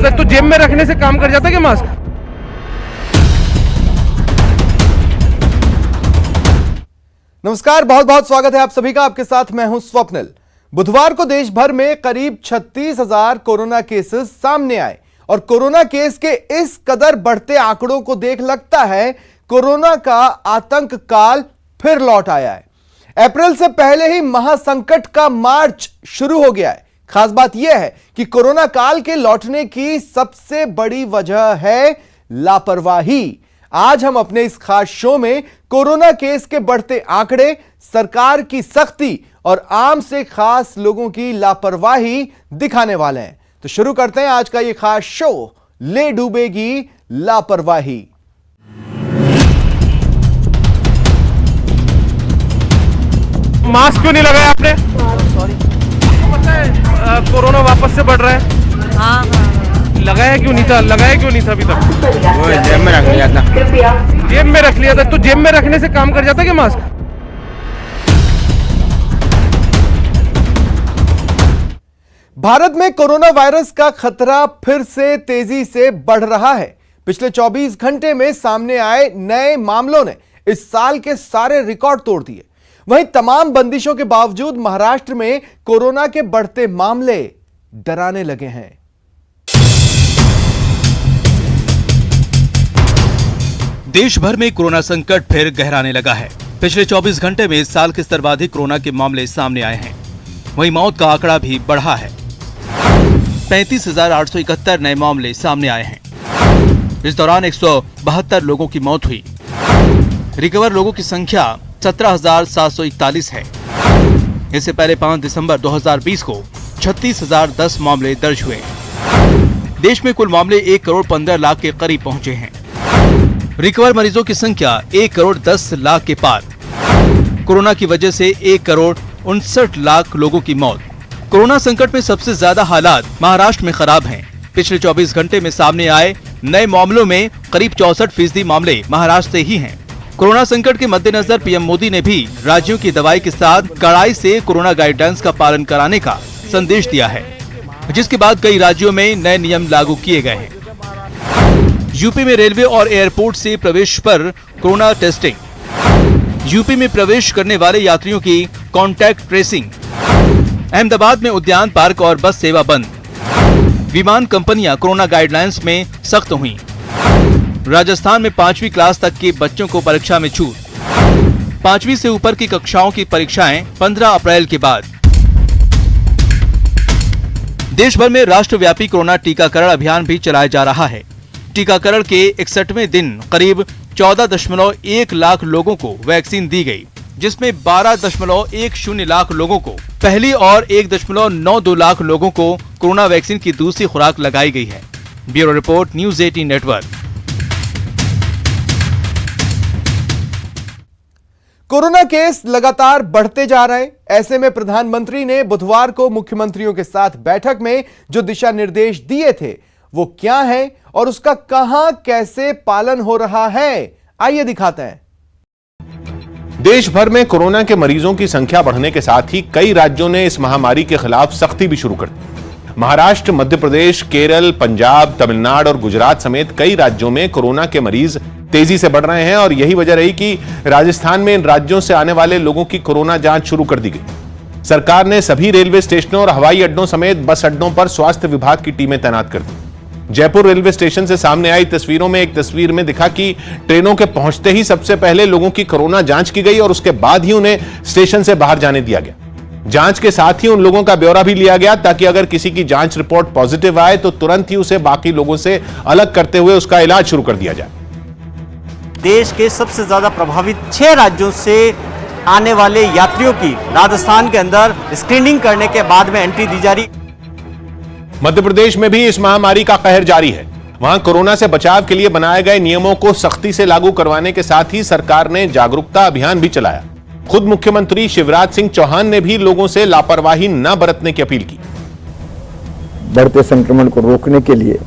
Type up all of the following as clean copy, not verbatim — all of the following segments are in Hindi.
तो जेब में रखने से काम कर जाता है क्या मास्क? नमस्कार, बहुत बहुत स्वागत है आप सभी का। आपके साथ मैं हूं स्वप्निल। बुधवार को देश भर में करीब 36,000 कोरोना केसेस सामने आए और कोरोना केस के इस कदर बढ़ते आंकड़ों को देख लगता है कोरोना का आतंक काल फिर लौट आया है। अप्रैल से पहले ही महासंकट का मार्च शुरू हो गया है। खास बात यह है कि कोरोना काल के लौटने की सबसे बड़ी वजह है लापरवाही। आज हम अपने इस खास शो में कोरोना केस के बढ़ते आंकड़े, सरकार की सख्ती और आम से खास लोगों की लापरवाही दिखाने वाले हैं। तो शुरू करते हैं आज का यह खास शो, ले डूबेगी लापरवाही। मास्क क्यों नहीं लगाया आपने? पता है कोरोना वापस से बढ़ रहा है। हाँ। लगाया क्यों नहीं था? लगाया क्यों नहीं था अभी तक? वो जेब में रख लिया था। जेब में रख लिया था तो जेब में रखने से काम कर जाता है क्या मास्क? भारत में कोरोना वायरस का खतरा फिर से तेजी से बढ़ रहा है। पिछले 24 घंटे में सामने आए नए मामलों ने इस साल के सारे रिकॉर्ड तोड़ दिए। वहीं तमाम बंदिशों के बावजूद महाराष्ट्र में कोरोना के बढ़ते मामले डराने लगे हैं। देश भर में कोरोना संकट फिर गहराने लगा है। पिछले 24 घंटे में इस साल के सर्वाधिक कोरोना के मामले सामने आए हैं। वहीं मौत का आंकड़ा भी बढ़ा है। 35,871 नए मामले सामने आए हैं। इस दौरान 172 लोगों की मौत हुई। रिकवर लोगों की संख्या 17,741 है। इससे पहले 5 दिसंबर 2020 को 36,010 मामले दर्ज हुए। देश में कुल मामले 1 करोड़ 15 लाख के करीब पहुंचे हैं। रिकवर मरीजों की संख्या 1 करोड़ 10 लाख के पार। कोरोना की वजह से 1 करोड़ 59 लाख लोगों की मौत। कोरोना संकट में सबसे ज्यादा हालात महाराष्ट्र में खराब हैं। पिछले 24 घंटे में सामने आए नए मामलों में करीब 64% मामले महाराष्ट्र से ही हैं। कोरोना संकट के मद्देनजर पीएम मोदी ने भी राज्यों की दवाई के साथ कड़ाई से कोरोना गाइडलाइंस का पालन कराने का संदेश दिया है, जिसके बाद कई राज्यों में नए नियम लागू किए गए हैं। यूपी में रेलवे और एयरपोर्ट से प्रवेश पर कोरोना टेस्टिंग। यूपी में प्रवेश करने वाले यात्रियों की कॉन्टैक्ट ट्रेसिंग। अहमदाबाद में उद्यान पार्क और बस सेवा बंद। विमान कंपनियां कोरोना गाइडलाइंस में सख्त हुई। राजस्थान में 5वीं क्लास तक के बच्चों को परीक्षा में छूट। 5वीं से ऊपर की कक्षाओं की परीक्षाएं 15 अप्रैल के बाद। देश भर में राष्ट्रव्यापी कोरोना टीकाकरण अभियान भी चलाया जा रहा है। टीकाकरण के 61वें दिन करीब 14.1 लाख लोगों को वैक्सीन दी गई, जिसमें 12.10 लाख लोगों को पहली और 1.92 लाख लोगों को कोरोना वैक्सीन की दूसरी खुराक लगाई गई है। Bureau report, news 18 network. Corona case लगातार बढ़ते जा रहे हैं। ऐसे में प्रधानमंत्री ने बुधवार को मुख्यमंत्रियों के साथ बैठक में जो दिशा निर्देश दिए थे वो क्या है और उसका कहां कैसे पालन हो रहा है, आइए दिखाते हैं। देश भर में कोरोना के मरीजों की संख्या बढ़ने के साथ ही कई राज्यों ने इस महामारी के खिलाफ सख्ती भी शुरू कर दी। महाराष्ट्र, मध्य प्रदेश, केरल, पंजाब, तमिलनाडु और गुजरात समेत कई राज्यों में कोरोना के मरीज तेजी से बढ़ रहे हैं और यही वजह रही कि राजस्थान में इन राज्यों से आने वाले लोगों की कोरोना जांच शुरू कर दी गई। सरकार ने सभी रेलवे स्टेशनों और हवाई अड्डों समेत बस अड्डों पर स्वास्थ्य विभाग की टीमें तैनात कर दी। जयपुर रेलवे स्टेशन से सामने आई तस्वीरों में एक तस्वीर में दिखा कि ट्रेनों के पहुंचते ही सबसे पहले लोगों की कोरोना जांच की गई और उसके बाद ही उन्हें स्टेशन से बाहर जाने दिया गया। जांच के साथ ही उन लोगों का ब्यौरा भी लिया गया ताकि अगर किसी की जांच रिपोर्ट पॉजिटिव आए तो तुरंत ही उसे बाकी लोगों से अलग करते हुए उसका इलाज शुरू कर दिया जाए। देश के सबसे ज्यादा प्रभावित 6 राज्यों से आने वाले यात्रियों की राजस्थान के अंदर स्क्रीनिंग करने के बाद में एंट्री दी जा रही। मध्य प्रदेश में भी इस महामारी का कहर जारी है। वहां कोरोना से बचाव के लिए बनाए गए नियमों को सख्ती से लागू करवाने के साथ ही सरकार ने जागरूकता अभियान भी चलाया। खुद मुख्यमंत्री शिवराज सिंह चौहान ने भी लोगों से लापरवाही न बरतने की अपील की। बढ़ते संक्रमण को रोकने के लिए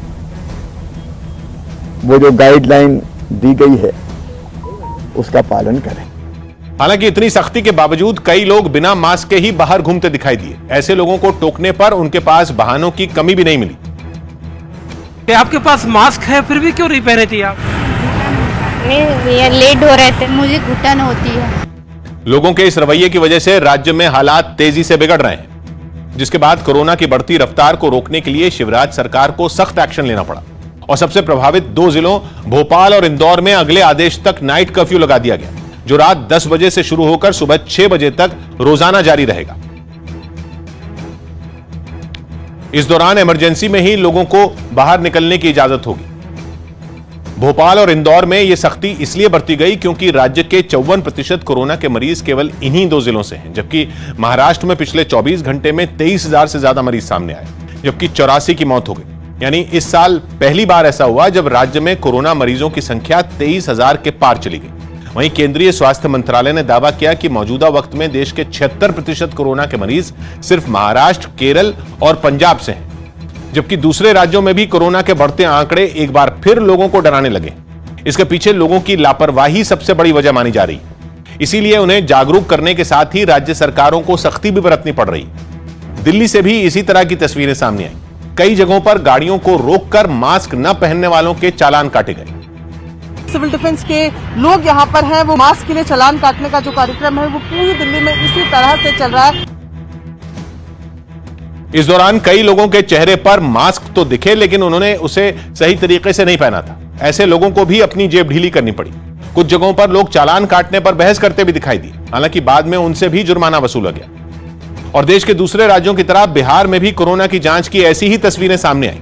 वो जो गाइडलाइन दी गई है उसका पालन करें। हालांकि इतनी सख्ती के बावजूद कई लोग बिना मास्क के ही बाहर घूमते दिखाई दिए। ऐसे लोगों को टोकने पर उनके पास बहानों की कमी भी नहीं मिली। कि आपके पास मास्क है फिर भी क्यों नहीं पहने थे आप? ये लेट हो रहे थे, मुझे घुटन होती है। लोगों के इस रवैये की वजह से राज्य में हालात तेजी से बिगड़ रहे हैं, जिसके बाद कोरोना की बढ़ती रफ्तार को रोकने के लिए शिवराज सरकार को सख्त एक्शन लेना पड़ा और सबसे प्रभावित 2 जिलों भोपाल और इंदौर में अगले आदेश तक नाइट कर्फ्यू लगा दिया गया, जो रात 10 बजे से शुरू होकर सुबह 6 बजे तक रोजाना जारी रहेगा। इस दौरान इमरजेंसी में ही लोगों को बाहर निकलने की इजाजत होगी। भोपाल और इंदौर में यह सख्ती इसलिए बरती गई क्योंकि राज्य के 54% कोरोना के मरीज केवल इन्हीं 2 जिलों से हैं, जबकि महाराष्ट्र में पिछले 24 घंटे में 23,000 से ज्यादा मरीज सामने आए, जबकि 84 की मौत हो गई। यानी इस साल पहली बार ऐसा हुआ जब राज्य में कोरोना मरीजों की संख्या 23,000 के पार चली गई। वहीं केंद्रीय स्वास्थ्य मंत्रालय ने दावा किया कि मौजूदा वक्त में देश के 76% कोरोना के मरीज सिर्फ महाराष्ट्र, केरल और पंजाब से हैं, जबकि दूसरे राज्यों में भी कोरोना के बढ़ते आंकड़े एक बार फिर लोगों को डराने लगे। इसके पीछे लोगों की लापरवाही सबसे बड़ी वजह मानी जा रही है। इसीलिए उन्हें जागरूक करने के साथ ही राज्य सरकारों को सख्ती भी बरतनी पड़ रही है। दिल्ली से भी इसी तरह की तस्वीरें सामने आई। कई जगहों पर गाड़ियों को रोककर मास्क न पहनने वालों के चालान काटे गए। सिविल डिफेंस के लोग यहाँ पर हैं, वो मास्क के लिए चालान काटने का जो कार्यक्रम है वो पूरी दिल्ली में इसी तरह से चल रहा है। इस दौरान कई लोगों के चेहरे पर मास्क तो दिखे, लेकिन उन्होंने उसे सही तरीके से नहीं पहना था। ऐसे लोगों को भी अपनी जेब ढीली करनी पड़ी। कुछ जगहों पर लोग चालान काटने पर बहस करते भी दिखाई दिए, हालांकि बाद में उनसे भी जुर्माना वसूला गया। और देश के दूसरे राज्यों की तरह बिहार में भी कोरोना की जांच की ऐसी ही तस्वीरें सामने आई।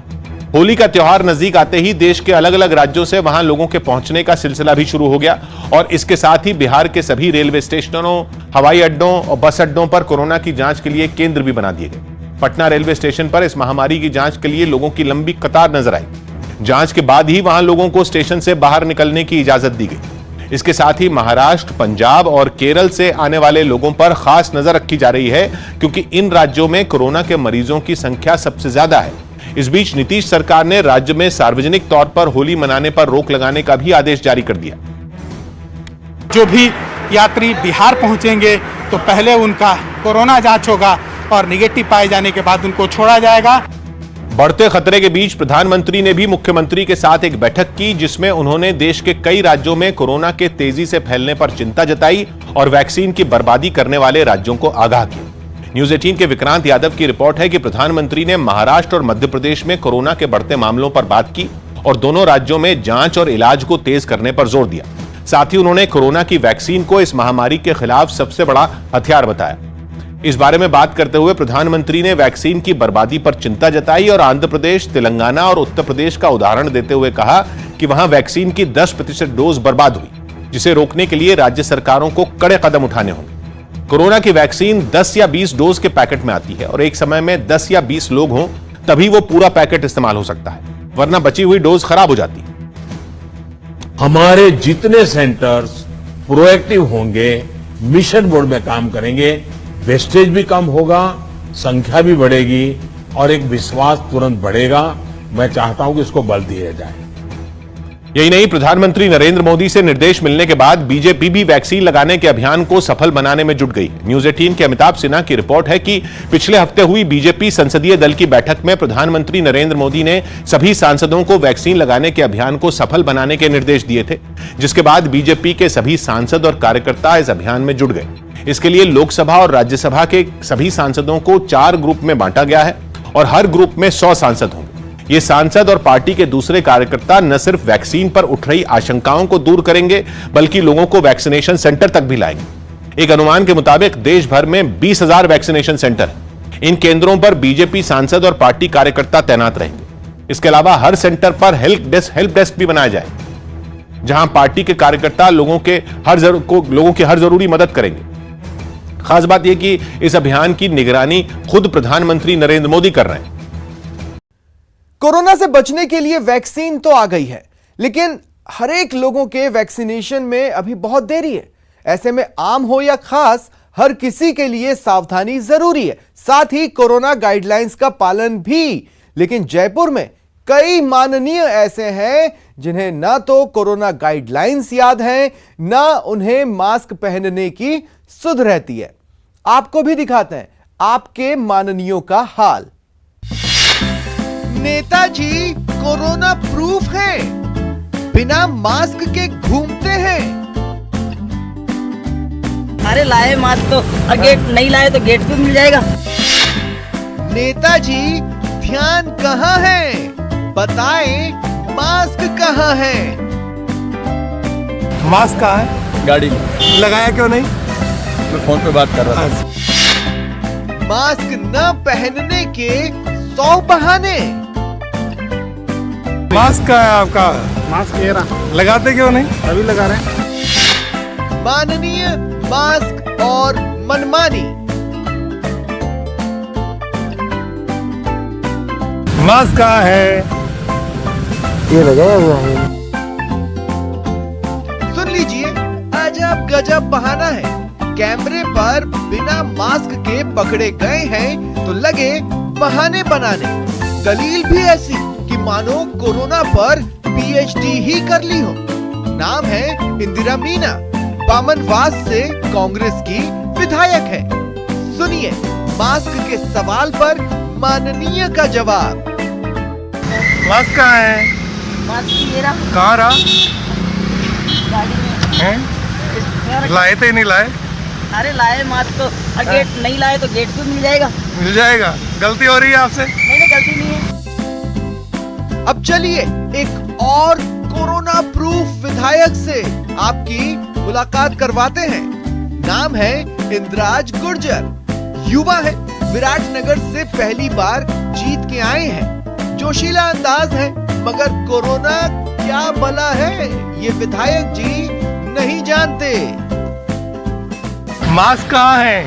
होली का त्योहार नजदीक आते ही देश के अलग अलग राज्यों से वहां लोगों के पहुंचने का सिलसिला भी शुरू हो गया और इसके साथ ही बिहार के सभी रेलवे स्टेशनों, हवाई अड्डों और बस अड्डों पर कोरोना की जांच के लिए केंद्र भी बना दिए गए। पटना रेलवे स्टेशन पर इस महामारी की जांच के लिए लोगों की लंबी कतार नजर आई। जांच के बाद ही वहां लोगों को स्टेशन से बाहर निकलने की इजाजत दी गई। इसके साथ ही महाराष्ट्र, पंजाब और केरल से आने वाले लोगों पर खास नजर रखी जा रही है, क्योंकि इन राज्यों में कोरोना के मरीजों की संख्या सबसे ज्यादा है। इस बीच नीतीश सरकार ने राज्य में सार्वजनिक तौर पर होली मनाने पर रोक लगाने का भी आदेश जारी कर दिया। जो भी यात्री बिहार पहुंचेंगे तो पहले उनका कोरोना जांच होगा और निगेटिव पाए जाने के बाद उनको छोड़ा जाएगा। बढ़ते खतरे के बीच प्रधानमंत्री ने भी मुख्यमंत्री के साथ एक बैठक की, जिसमें उन्होंने देश के कई राज्यों में कोरोना के तेजी से फैलने पर चिंता जताई और वैक्सीन की बर्बादी करने वाले राज्यों को आगाह किया। न्यूज 18 के विक्रांत यादव की रिपोर्ट है कि प्रधानमंत्री ने महाराष्ट्र और मध्य प्रदेश में कोरोना के बढ़ते मामलों पर बात की और दोनों राज्यों में जांच और इलाज को तेज करने पर जोर दिया। साथ ही उन्होंने कोरोना की वैक्सीन को इस महामारी के खिलाफ सबसे बड़ा हथियार बताया। इस बारे में बात करते हुए प्रधानमंत्री ने वैक्सीन की बर्बादी पर चिंता जताई और आंध्र प्रदेश, तेलंगाना और उत्तर प्रदेश का उदाहरण देते हुए कहा कि वहां वैक्सीन की 10% डोज बर्बाद हुई, जिसे रोकने के लिए राज्य सरकारों को कड़े कदम उठाने होंगे। कोरोना की वैक्सीन 10 या 20 डोज के पैकेट में आती है और एक समय में 10 या 20 लोग हों तभी वो पूरा पैकेट इस्तेमाल हो सकता है, वरना बची हुई डोज खराब हो जाती है। हमारे जितने सेंटर्स प्रोएक्टिव होंगे, मिशन मोड में काम करेंगे, वेस्टेज भी कम होगा, संख्या भी बढ़ेगी और एक विश्वास तुरंत बढ़ेगा। मैं चाहता हूं कि इसको बल दिया जाए। यही नहीं, प्रधानमंत्री नरेंद्र मोदी से निर्देश मिलने के बाद बीजेपी भी वैक्सीन लगाने के अभियान को सफल बनाने में जुट गई। न्यूज 18 के अमिताभ सिन्हा की रिपोर्ट है कि पिछले हफ्ते हुई बीजेपी संसदीय दल की बैठक में प्रधानमंत्री नरेंद्र मोदी ने सभी सांसदों को वैक्सीन लगाने के अभियान को सफल बनाने के निर्देश दिए थे, जिसके बाद बीजेपी के सभी सांसद और कार्यकर्ता इस अभियान में जुट गए। इसके लिए लोकसभा और राज्यसभा के सभी सांसदों को 4 ग्रुप में बांटा गया है और हर ग्रुप में 100 सांसद होंगे। ये सांसद और पार्टी के दूसरे कार्यकर्ता न सिर्फ वैक्सीन पर उठ रही आशंकाओं को दूर करेंगे, बल्कि लोगों को वैक्सीनेशन सेंटर तक भी लाएंगे। एक अनुमान के मुताबिक देश भर में 20,000 वैक्सीनेशन सेंटर हैं। इन केंद्रों पर बीजेपी सांसद और पार्टी कार्यकर्ता तैनात रहेंगे। इसके अलावा हर सेंटर पर हेल्प डेस्क भी बनाया जाए, जहां पार्टी के कार्यकर्ता लोगों की हर जरूरी मदद करेंगे। खास बात यह कि इस अभियान की निगरानी खुद प्रधानमंत्री नरेंद्र मोदी कर रहे हैं। कोरोना से बचने के लिए वैक्सीन तो आ गई है, लेकिन हर एक लोगों के वैक्सीनेशन में अभी बहुत देरी है। ऐसे में आम हो या खास, हर किसी के लिए सावधानी जरूरी है, साथ ही कोरोना गाइडलाइंस का पालन भी। लेकिन जयपुर में कई माननीय ऐसे हैं जिन्हें ना तो कोरोना गाइडलाइंस याद है, ना उन्हें मास्क पहनने की सुध रहती है। आपको भी दिखाते हैं आपके माननीयों का हाल। नेताजी कोरोना प्रूफ हैं, बिना मास्क के घूमते हैं। अरे लाए मास्क तो, और गेट नहीं लाए तो गेट पे मिल जाएगा। नेताजी ध्यान कहाँ है, बताएं मास्क कहाँ है। मास्क कहाँ है? गाड़ी में लगाया क्यों नहीं? मैं फोन पे बात कर रहा था। मास्क न पहनने के 100 बहाने। मास्क कहाँ है आपका? मास्क ये रहा। लगाते क्यों नहीं? अभी लगा रहे हैं। माननीय मास्क और मनमानी। मास्क कहाँ है? ये लगाया हुआ है। सुन लीजिए, अजब गजब बहाना है। कैमरे पर बिना मास्क के पकड़े गए हैं तो लगे बहाने बनाने। दलील भी ऐसी कि मानो कोरोना पर पीएचडी ही कर ली हो। नाम है इंदिरा मीना, बामनवास से कांग्रेस की विधायक है। सुनिए मास्क के सवाल पर माननीय का जवाब। मास्क कहाँ है? मास्क ये रहा। कहाँ रहा? गाड़ी में हैं? लाए थे नहीं लाए? अरे लाए मास्क तो, और गेट नहीं लाए तो गेट पे मिल जाएगा। मिल जाएगा। गलती हो रही है आपसे? नहीं गलती नहीं है। अब चलिए एक और कोरोना प्रूफ विधायक से आपकी मुलाकात करवाते हैं। नाम है इंद्राज गुर्जर, युवा है, विराटनगर से पहली बार जीत के आए हैं। जोशीला अंदाज है, मगर कोरोना क्या बला है ये विधायक जी नहीं जानते। मास्क कहाँ है?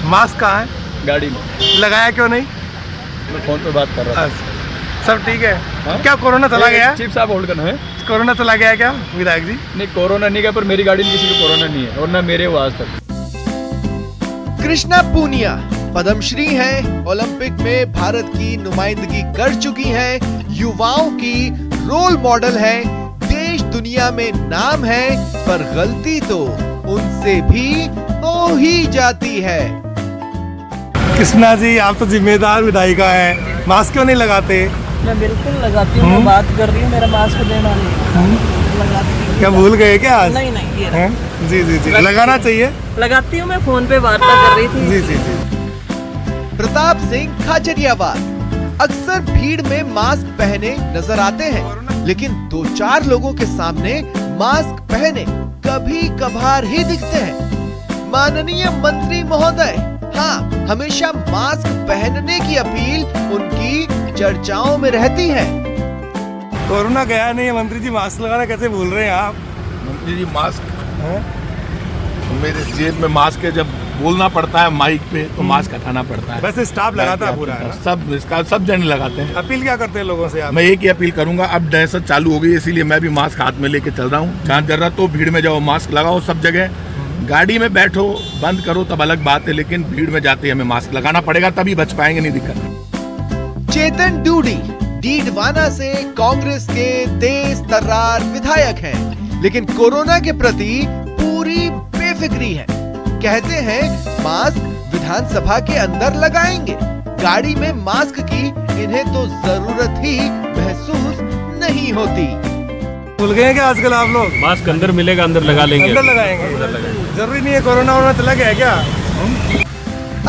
मास्क कहाँ है? गाड़ी में लगाया क्यों नहीं? मैं फोन पे बात कर रहा था। सब ठीक है? क्या कोरोना चला गया? चीफ साहब होल्ड करना है। कोरोना चला गया क्या विधायक जी? नहीं कोरोना नहीं गया, पर मेरी गाड़ी में किसी को कोरोना नहीं है और ना मेरे वो आज तक। कृष्णा पूनिया पद्मश्री हैं, ओलंपिक में भारत की नुमाइंदगी कर चुकी हैं, युवाओं की रोल मॉडल हैं, देश दुनिया में नाम है, पर गलती तो उनसे भी हो ही जाती है। कृष्णा जी आप तो जिम्मेदार विधायिका हैं, मास्क क्यों नहीं लगाते? मैं बिल्कुल लगाती हूँ, मैं बात कर रही हूँ, मेरा मास्क देना नहीं। लगाती हूँ। क्या भूल गए क्या आज? नहीं नहीं ये हैं? जी जी जी लगाना चाहिए। लगाती हूँ, मैं फोन पे वार्ता कर रही थी। जी जी जी। प्रताप सिंह खाचरियावाद अक्सर भीड़ में मास्क पहने नजर आते हैं, लेकिन 2-4 लोगों के सामने मास्क पहने कभी कभार ही दिखते हैं। माननीय मंत्री महोदय, हाँ, हमेशा मास्क पहनने की अपील उनकी चर्चाओं में रहती है। कोरोना गया नहीं है मंत्री जी, मास्क लगाना कैसे भूल रहे हैं आप? मंत्री जी मास्क मेरे जेब में मास्क है, जब बोलना पड़ता है माइक पे तो मास्क हटाना पड़ता है। वैसे स्टाफ लगाता है पूरा? सब जने लगाते हैं। अपील क्या करते हैं लोगों से आप? मैं एक ही अपील करूंगा, अब दहशत चालू हो गई इसीलिए मैं भी मास्क हाथ में लेके चल रहा हूँ। जहाँ जरूरत हो भीड़ में जाओ, मास्क लगाओ सब जगह। गाड़ी में बैठो बंद करो तब अलग बात है, लेकिन भीड़ में जाते हमें मास्क लगाना पड़ेगा, तभी बच पाएंगे, नहीं दिक्कत। चेतन डूडी डीडवाना से कांग्रेस के तेज तर्रार विधायक हैं, लेकिन कोरोना के प्रति पूरी बेफिक्री है। कहते हैं मास्क विधानसभा के अंदर लगाएंगे, गाड़ी में मास्क की इन्हें तो जरूरत ही महसूस नहीं होती। भूल गए क्या आजकल आप लोग? मास्क अंदर मिलेगा, अंदर लगा लेंगे। अंदर लगाएंगे? जरूरी नहीं है, कोरोना वोरोना चला गया क्या?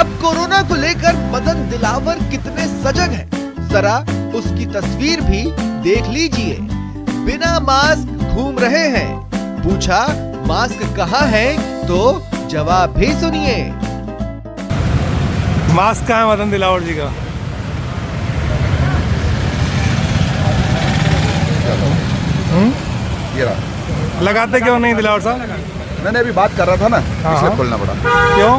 अब कोरोना को लेकर मदन दिलावर कितने सजग हैं, जरा उसकी तस्वीर भी देख लीजिए। बिना मास्क घूम रहे हैं, पूछा मास्क कहाँ है तो जवाब भी सुनिए। मास्क कहाँ है मदन दिलावर जी का? लगाते क्यों नहीं दिलावर साहब? मैंने अभी बात कर रहा था ना, इसलिए खोलना पड़ा। क्यों?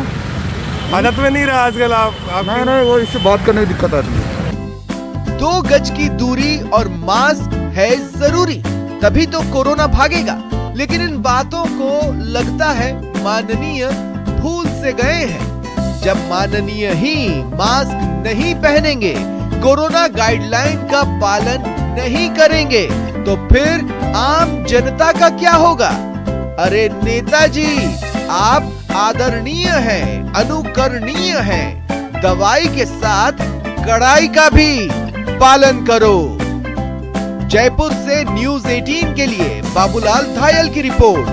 आदत में नहीं रहा आजकल आप? नहीं वो इससे बात करने की दिक्कत आती है। 2 गज की दूरी और मास्क है जरूरी, तभी तो कोरोना भागेगा। लेकिन इन बातों को लगता है माननीय भूल से गए हैं। जब माननीय ही मास्क नहीं पहनेंगे, कोरोना गाइडलाइन का पालन नहीं करेंगे, तो फिर आम जनता का क्या होगा? अरे नेताजी, आप आदरणीय हैं, अनुकरणीय हैं, दवाई के साथ कड़ाई का भी पालन करो। जयपुर से न्यूज 18 के लिए बाबूलाल धायल की रिपोर्ट।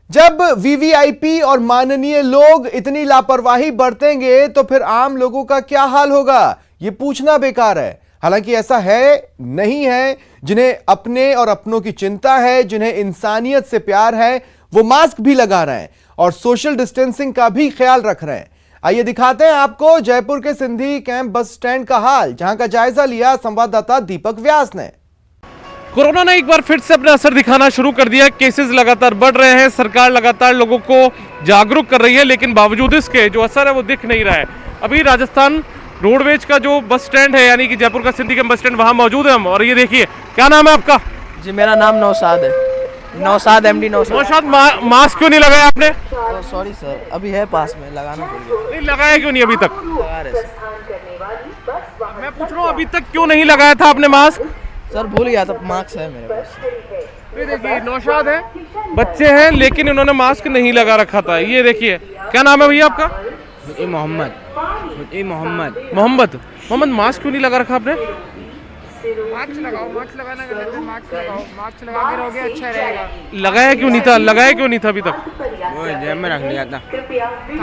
जब वीवीआईपी और माननीय लोग इतनी लापरवाही बरतेंगे तो फिर आम लोगों का क्या हाल होगा, ये पूछना बेकार है। हालांकि ऐसा है नहीं है। जिन्हें अपने और अपनों की चिंता है, जिन्हें इंसानियत से प्यार है, वो मास्क भी लगा रहे हैं और सोशल डिस्टेंसिंग का भी ख्याल रख रहे हैं। आइए दिखाते हैं आपको जयपुर के सिंधी कैंप बस स्टैंड का हाल, जहां का जायजा लिया संवाददाता दीपक व्यास ने। कोरोना ने एक बार फिर से अपना असर दिखाना शुरू कर दिया। केसेस लगातार बढ़ रहे हैं, सरकार लगातार लोगों को जागरूक कर रही है, लेकिन बावजूद इसके जो असर है वो दिख नहीं रहा है। अभी राजस्थान रोडवेज का जो बस स्टैंड है, यानी कि जयपुर का सिंधी कैंप बस स्टैंड, वहां मौजूद है हम। और ये देखिए, क्या नाम है आपका? जी मेरा नाम नौशाद है, नौशाद MD नौशाद। नौशाद, मास्क क्यों नहीं लगाया आपने? सॉरी सर, अभी है पास में, लगाना पड़ेगा। नहीं लगाया क्यों नहीं अभी तक? लगा रहे सर। मैं पूछ रहा हूँ अभी तक क्यों नहीं लगाया था आपने मास्क? सर भूल गया था, मास्क है मेरे पास। ये देखिए, नौशाद है, बच्चे हैं, लेकिन इन्होंने मास्क नहीं लगा रखा था। ये देखिए, क्या नाम है भैया आपका? मोहम्मद। मोहम्मद, मास्क क्यों नहीं लगा रखा आपने? मास्क लगाओ, मास्क लगाना है, मास्क लगाओ, मास्क लगा के रहोगे अच्छा रहेगा। लगाया क्यों नहीं था अभी तक? वो जेब में रख लिया था।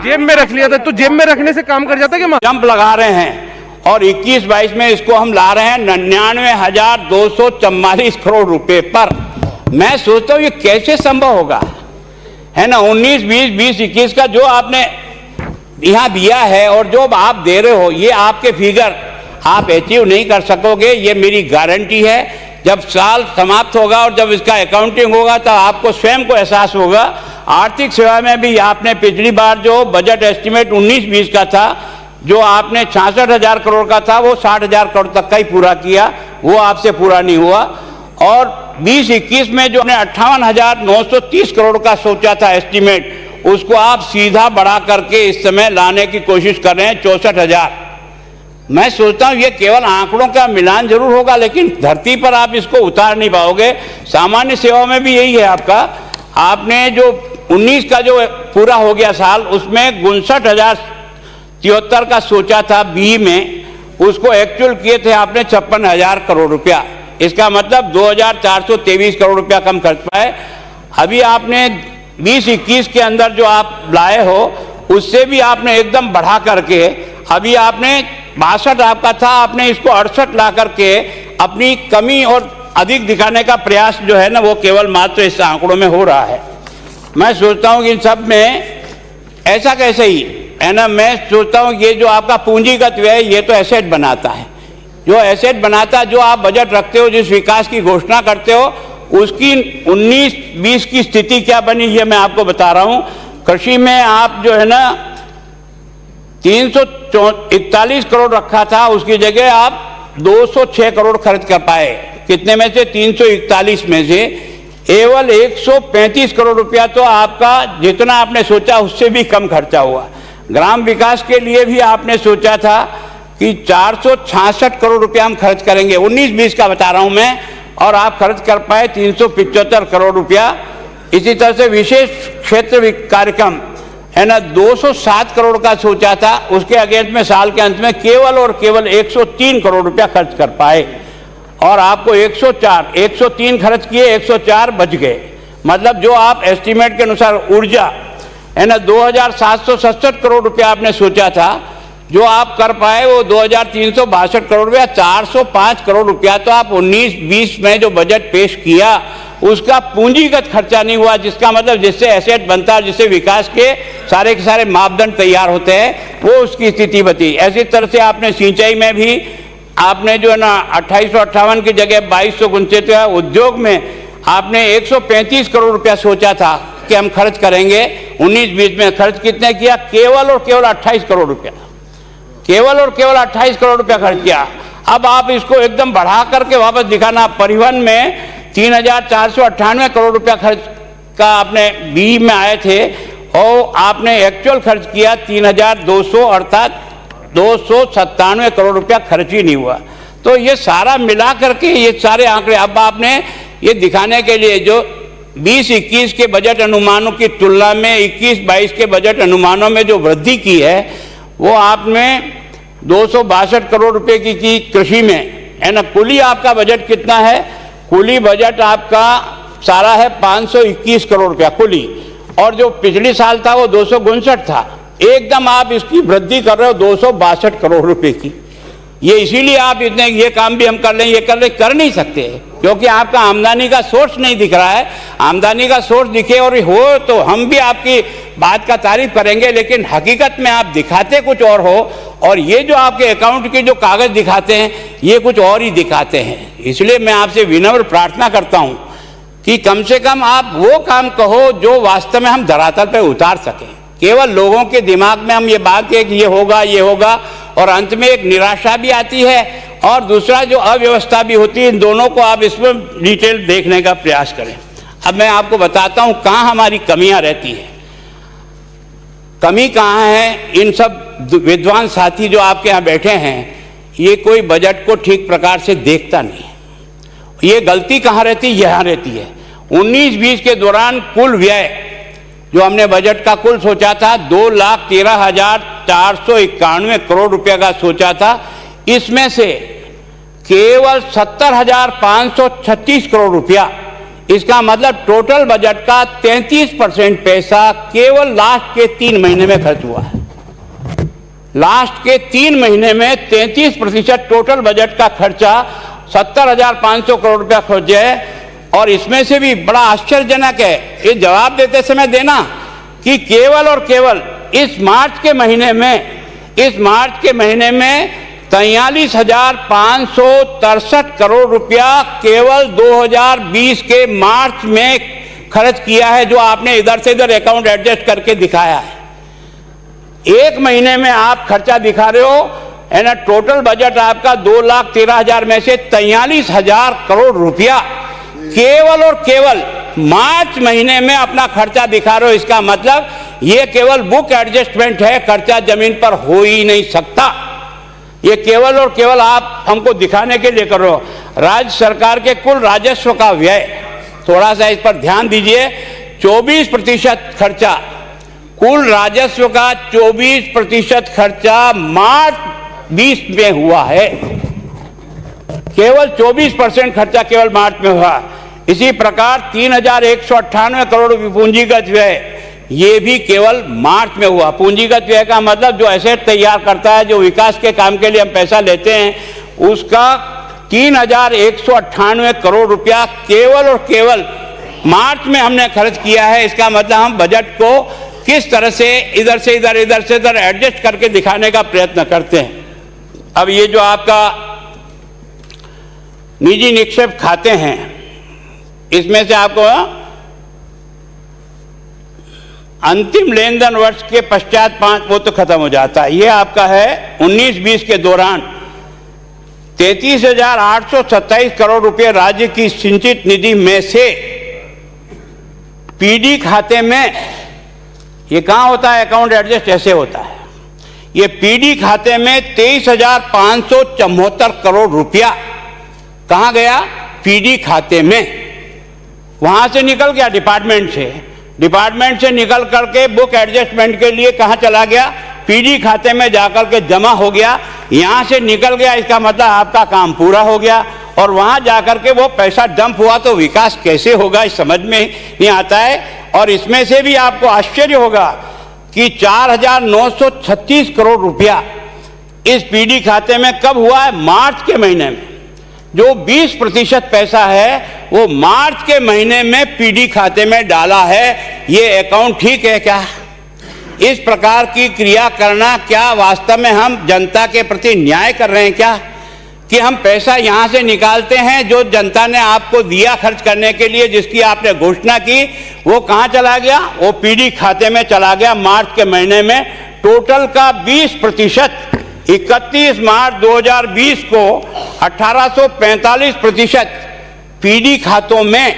जेब में रख लिया था? तो जेब में रखने से काम कर जाता क्या? जंप लगा रहे हैं और 21-22 में इसको हम ला रहे हैं 99,244 करोड़ रुपए पर। मैं सोचता हूँ ये कैसे संभव होगा, है ना। 19, 20, 21 का जो आपने यहाँ दिया है और जो आप दे रहे हो, ये आपके फिगर आप अचीव नहीं कर सकोगे, ये मेरी गारंटी है। जब साल समाप्त होगा और जब इसका अकाउंटिंग होगा तो आपको स्वयं को एहसास होगा। आर्थिक सेवा में भी आपने पिछली बार जो बजट एस्टिमेट 19-20 का था, जो आपने 66,000 करोड़ का था, वो 60,000 करोड़ तक का ही पूरा किया, वो आपसे पूरा नहीं हुआ। और 20-21 में जो आपने 58,930 करोड़ का सोचा था एस्टिमेट, उसको आप सीधा बढ़ा करके इस समय लाने की कोशिश कर रहे हैं 64,000। मैं सोचता हूँ ये केवल आंकड़ों का मिलान जरूर होगा, लेकिन धरती पर आप इसको उतार नहीं पाओगे। सामान्य सेवा में भी यही है आपका। आपने जो 19 का जो पूरा हो गया साल, उसमें 59,073 का सोचा था बी में, उसको एक्चुअल किए थे आपने 56,000 करोड़ रुपया। इसका मतलब 2,423 करोड़ रुपया कम खर्च पाए। अभी आपने 20-21 के अंदर जो आप लाए हो, उससे भी आपने एकदम बढ़ा करके, अभी आपने 62 आपका था, आपने इसको 68 ला करके अपनी कमी और अधिक दिखाने का प्रयास जो है ना, वो केवल मात्र इस आंकड़ों में हो रहा है। मैं सोचता हूँ कि इन सब में ऐसा कैसे ही है ना। मैं सोचता हूँ ये जो आपका पूंजीगत व्यय, ये तो एसेट बनाता है। जो एसेट बनाता है, जो आप बजट रखते हो, जिस विकास की घोषणा करते हो, उसकी 19-20 की स्थिति क्या बनी, ये मैं आपको बता रहा हूँ। कृषि में आप जो है ना 341 करोड़ रखा था, उसकी जगह आप 206 करोड़ खर्च कर पाए। कितने में से? 341 में से केवल 135 करोड़ रुपया तो आपका जितना आपने सोचा उससे भी कम खर्चा हुआ। ग्राम विकास के लिए भी आपने सोचा था कि 466 करोड़ रुपया हम खर्च करेंगे, 19-20 का बता रहा हूं मैं, और आप खर्च कर पाए 375 करोड़ रुपया। इसी तरह से विशेष क्षेत्र कार्यक्रम है ना, 207 करोड़ का सोचा था, उसके अगेंस्ट में साल के अंत में केवल और केवल 103 करोड़ रुपया खर्च कर पाए। और आपको 103 खर्च किए, 104 बच गए। मतलब जो आप एस्टीमेट के अनुसार ऊर्जा है ना 2,767 करोड़ रुपया आपने सोचा था, जो आप कर पाए वो 2,362 करोड़ रुपया। 405 करोड़ रुपया तो आप 19-20 में जो बजट पेश किया उसका पूंजीगत खर्चा नहीं हुआ, जिसका मतलब जिससे एसेट बनता है, जिससे विकास के सारे मापदंड तैयार होते हैं, वो उसकी स्थिति बची। ऐसी तरह से आपने सिंचाई में भी आपने जो है ना 2858 की जगह 2269, उद्योग में आपने 135 करोड़ रुपया सोचा था कि हम खर्च करेंगे, 19-20 में खर्च कितने किया? केवल और केवल 28 करोड़ रुपया, केवल और केवल 28 करोड़ रुपया खर्च किया। अब आप इसको एकदम बढ़ा करके वापस दिखाना। परिवहन में 3,498 करोड़ रुपया खर्च का आपने बी में आए थे, और आपने एक्चुअल खर्च किया 3,200, अर्थात 297 करोड़ रुपया खर्च ही नहीं हुआ। तो ये सारा मिला करके ये सारे आंकड़े अब आपने ये दिखाने के लिए जो 20-21 के बजट अनुमानों की तुलना में 21-22 के बजट अनुमानों में जो वृद्धि की है, वो आपने 262 करोड़ रुपए की कृषि में, है ना। कुली आपका बजट कितना है? कुली बजट आपका सारा है 521 करोड़ रुपया कुली, और जो पिछले साल था वो 259 था। एकदम आप इसकी वृद्धि कर रहे हो 262 करोड़ रुपए की। ये इसीलिए आप इतने ये काम भी हम कर लें, ये कर नहीं सकते, क्योंकि आपका आमदनी का सोर्स नहीं दिख रहा है। आमदनी का सोर्स दिखे और हो तो हम भी आपकी बात का तारीफ करेंगे, लेकिन हकीकत में आप दिखाते कुछ और हो, और ये जो आपके अकाउंट के जो कागज दिखाते हैं ये कुछ और ही दिखाते हैं। इसलिए मैं आपसे विनम्र प्रार्थना करता हूं कि कम से कम आप वो काम कहो जो वास्तव में हम धरातल पर उतार सकें। केवल लोगों के दिमाग में हम ये बात है कि ये होगा, और अंत में एक निराशा भी आती है, और दूसरा जो अव्यवस्था भी होती है। इन दोनों को आप इसमें डिटेल देखने का प्रयास करें। अब मैं आपको बताता हूं कहां हमारी कमियां रहती है। कमी कहां है? इन सब विद्वान साथी जो आपके यहाँ बैठे हैं, ये कोई बजट को ठीक प्रकार से देखता नहीं। ये गलती कहां रहती है? यहां रहती है। 19-20 के दौरान कुल व्यय जो हमने बजट का कुल सोचा था 2,13,491 करोड़ रुपए का सोचा था, इसमें से केवल 70,536 करोड़ रुपया, इसका मतलब टोटल बजट का 33% पैसा केवल लास्ट के 3 महीने में खर्च हुआ है। लास्ट के 3 महीने में 33% टोटल बजट का खर्चा 70,500 करोड़ रुपया खर्च है। और इसमें से भी बड़ा आश्चर्यजनक है ये जवाब देते समय देना कि केवल और केवल इस मार्च के महीने में 43,563 करोड़ रुपया केवल 2020 के मार्च में खर्च किया है, जो आपने इधर से इधर अकाउंट एडजस्ट करके दिखाया है। एक महीने में आप खर्चा दिखा रहे हो, है ना। टोटल बजट आपका 2,13,000 में से 43,000 करोड़ रुपया केवल और केवल मार्च महीने में अपना खर्चा दिखा रहे हो। इसका मतलब ये केवल बुक एडजस्टमेंट है, खर्चा जमीन पर हो ही नहीं सकता। ये केवल और केवल आप हमको दिखाने के लिए कर रहे हो। राज्य सरकार के कुल राजस्व का व्यय, थोड़ा सा इस पर ध्यान दीजिए, 24% खर्चा, कुल राजस्व का 24% खर्चा मार्च 20 में हुआ है। केवल 24% खर्चा केवल मार्च में हुआ। इसी प्रकार 3,198 करोड़ पूंजीगत व्यय, ये भी केवल मार्च में हुआ। पूंजीगत व्यय का मतलब जो एसेट तैयार करता है, जो विकास के काम के लिए हम पैसा लेते हैं, उसका 3,198 करोड़ रुपया केवल और केवल मार्च में हमने खर्च किया है। इसका मतलब हम बजट को किस तरह से इधर से इधर एडजस्ट करके दिखाने का प्रयत्न करते हैं। अब ये जो आपका निजी निक्षेप खाते हैं, इसमें से आपको अंतिम लेन देन वर्ष के पश्चात 5 वो तो खत्म हो जाता है। ये आपका है 19-20 के दौरान 33,827 करोड़ रुपए राज्य की सिंचित निधि में से पीडी खाते में, ये कहां होता है अकाउंट एडजस्ट, ऐसे होता है। ये पीडी खाते में 23,574 करोड़ रुपया कहां गया? पीडी खाते में। वहां से निकल गया डिपार्टमेंट से निकल करके बुक एडजस्टमेंट के लिए कहां चला गया? पीडी खाते में जाकर के जमा हो गया। यहां से निकल गया, इसका मतलब आपका काम पूरा हो गया। और वहां जाकर के वो पैसा डंप हुआ तो विकास कैसे होगा, इस समझ में नहीं आता है। और इसमें से भी आपको आश्चर्य होगा कि 4,936 करोड़ रुपया इस पीडी खाते में कब हुआ है? मार्च के महीने में। जो 20% पैसा है वो मार्च के महीने में पीडी खाते में डाला है। ये अकाउंट ठीक है क्या? इस प्रकार की क्रिया करना क्या वास्तव में हम जनता के प्रति न्याय कर रहे हैं क्या? कि हम पैसा यहां से निकालते हैं जो जनता ने आपको दिया खर्च करने के लिए, जिसकी आपने घोषणा की, वो कहां चला गया? वो पीडी खाते में चला गया मार्च के महीने में। टोटल का 20%, 31 मार्च 2020 को 1845% पीडी खातों में,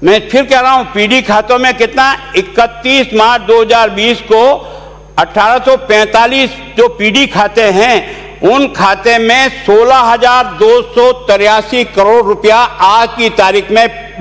मैं फिर कह रहा हूं पीडी खातों में कितना? 31 मार्च 2020 को 1845 जो पीडी खाते हैं, उन खाते में 16,283 करोड़ रुपया आज की तारीख में